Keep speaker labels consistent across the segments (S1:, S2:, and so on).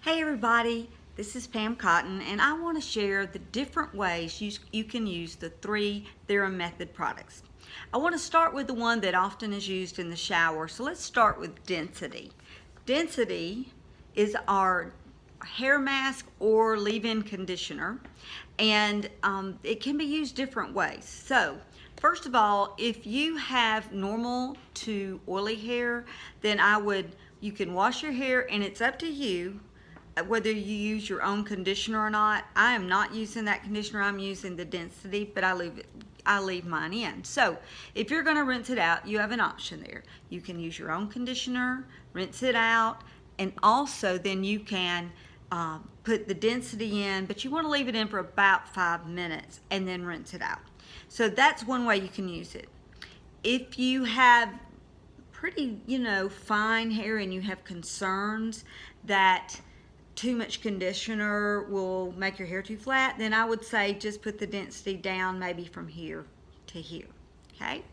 S1: Hey everybody, this is Pam Cotton and I want to share the different ways you can use the 3 Theorem Method products. I want to start with the one that often is used in the shower, so let's start with Density. Density is our hair mask or leave-in conditioner, and it can be used different ways. So first of all, if you have normal to oily hair, then you can wash your hair, and it's up to you whether you use your own conditioner or not. I am not using that conditioner. I'm using the Density, but I leave mine in. So if you're going to rinse it out, you have an option there. You can use your own conditioner, rinse it out, and also then you can put the Density in, but you want to leave it in for about 5 minutes and then rinse it out. So that's one way you can use it. If you have pretty, fine hair and you have concerns that too much conditioner will make your hair too flat, then I would say just put the Density down maybe from here to here, okay?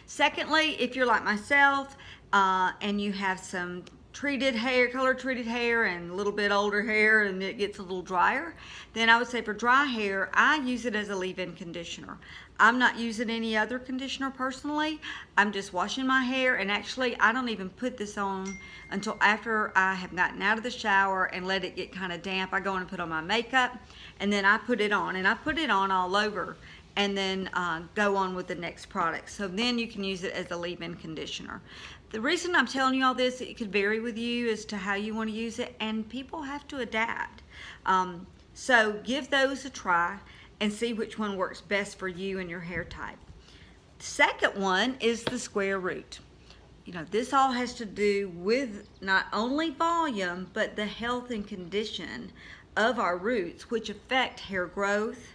S1: Secondly, if you're like myself and you have some treated hair, color treated hair, and a little bit older hair and it gets a little drier, then I would say for dry hair, I use it as a leave-in conditioner. I'm not using any other conditioner personally. I'm just washing my hair, and actually I don't even put this on until after I have gotten out of the shower and let it get kind of damp. I go in and put on my makeup, and then I put it on, and I put it on all over, and then go on with the next product. So then you can use it as a leave-in conditioner. The reason I'm telling you all this, it could vary with you as to how you want to use it, and people have to adapt. So give those a try and see which one works best for you and your hair type. The second one is the square root. This all has to do with not only volume, but the health and condition of our roots, which affect hair growth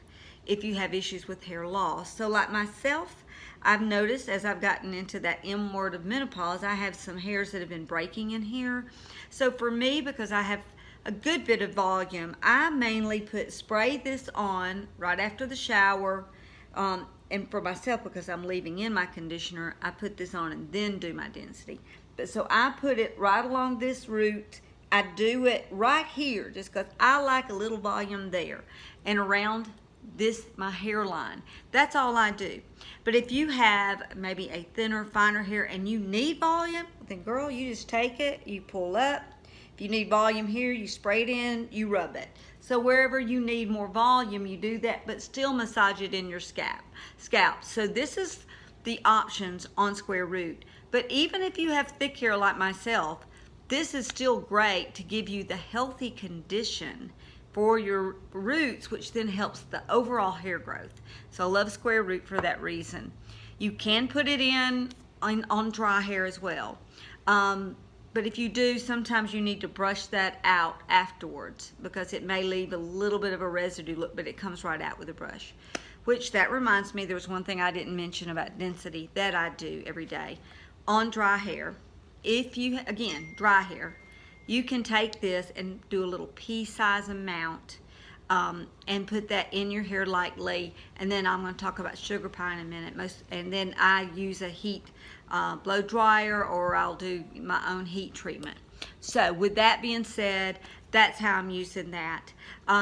S1: if you have issues with hair loss. So like myself, I've noticed as I've gotten into that M word of menopause, I have some hairs that have been breaking in here. So for me, because I have a good bit of volume, I mainly spray this on right after the shower, and for myself, because I'm leaving in my conditioner, I put this on and then do my Density. But so I put it right along this root. I do it right here just because I like a little volume there, and around my hairline. That's all I do. But if you have maybe a thinner, finer hair and you need volume, then girl, you just take it, you pull up. If you need volume here, you spray it in, you rub it. So wherever you need more volume, you do that, but still massage it in your scalp. So this is the options on square root. But even if you have thick hair like myself, this is still great to give you the healthy condition for your roots, which then helps the overall hair growth. So I love square root for that reason. You can put it in on dry hair as well. But if you do, sometimes you need to brush that out afterwards because it may leave a little bit of a residue look, but it comes right out with a brush. Which, that reminds me, there was one thing I didn't mention about Density that I do every day. On dry hair, again, dry hair, you can take this and do a little pea-size amount and put that in your hair lightly. And then I'm going to talk about sugar pie in a minute. And then I use a heat blow dryer, or I'll do my own heat treatment. So with that being said, that's how I'm using that.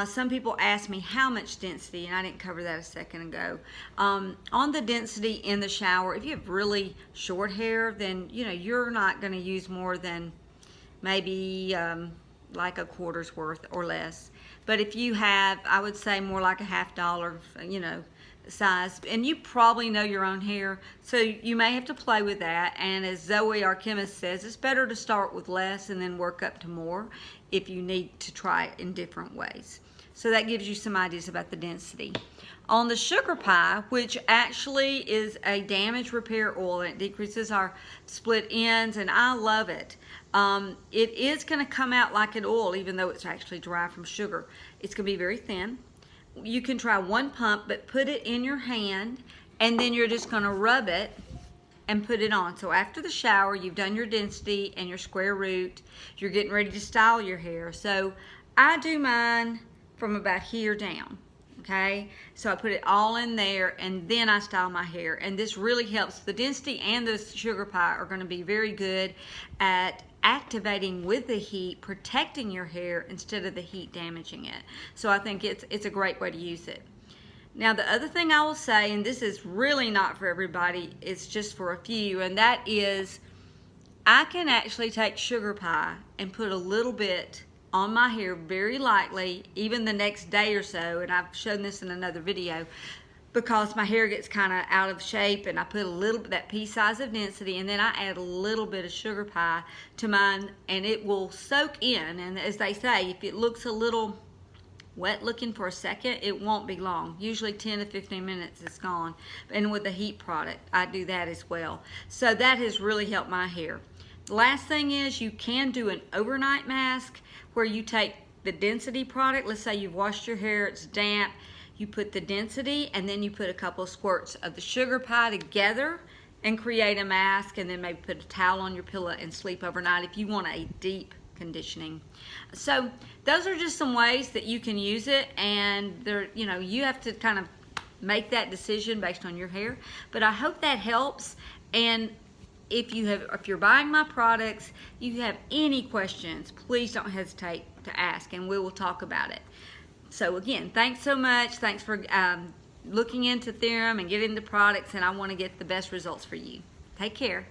S1: Some people ask me how much Density, and I didn't cover that a second ago. On the Density in the shower, if you have really short hair, then you're not going to use more than maybe like a quarter's worth or less. But if you have, I would say more like a $50, size, and you probably know your own hair, so you may have to play with that. And as Zoe, our chemist, says, it's better to start with less and then work up to more if you need to try it in different ways. So that gives you some ideas about the Density. On the sugar pie, which actually is a damage repair oil, and it decreases our split ends, and I love it. It is going to come out like an oil, even though it's actually derived from sugar. It's going to be very thin. You can try 1 pump, but put it in your hand, and then you're just going to rub it and put it on. So after the shower, you've done your Density and your square root. You're getting ready to style your hair. So I do mine from about here down. Okay, so I put it all in there and then I style my hair, and this really helps. The density and the sugar pie are going to be very good at activating with the heat, protecting your hair instead of the heat damaging it. So I think it's a great way to use it. Now the other thing I will say, and this is really not for everybody, it's just for a few, and that is I can actually take sugar pie and put a little bit on my hair very lightly, even the next day or so, and I've shown this in another video, because my hair gets kind of out of shape, and I put a little bit, that pea size of density, and then I add a little bit of sugar pie to mine, and it will soak in. And as they say, if it looks a little wet looking for a second, it won't be long. Usually 10 to 15 minutes it's gone. And with the heat product, I do that as well. So that has really helped my hair. The last thing is you can do an overnight mask where you take the density product. Let's say you've washed your hair, it's damp. You put the density and then you put a couple of squirts of the sugar pie together and create a mask, and then maybe put a towel on your pillow and sleep overnight if you want a deep conditioning. So those are just some ways that you can use it, and they're, you know, you have to kind of make that decision based on your hair. But I hope that helps. And if you're buying my products, you have any questions, please don't hesitate to ask, and we will talk about it. So again, thanks so much. Thanks for looking into Theorem and getting the products, and I want to get the best results for you. Take care.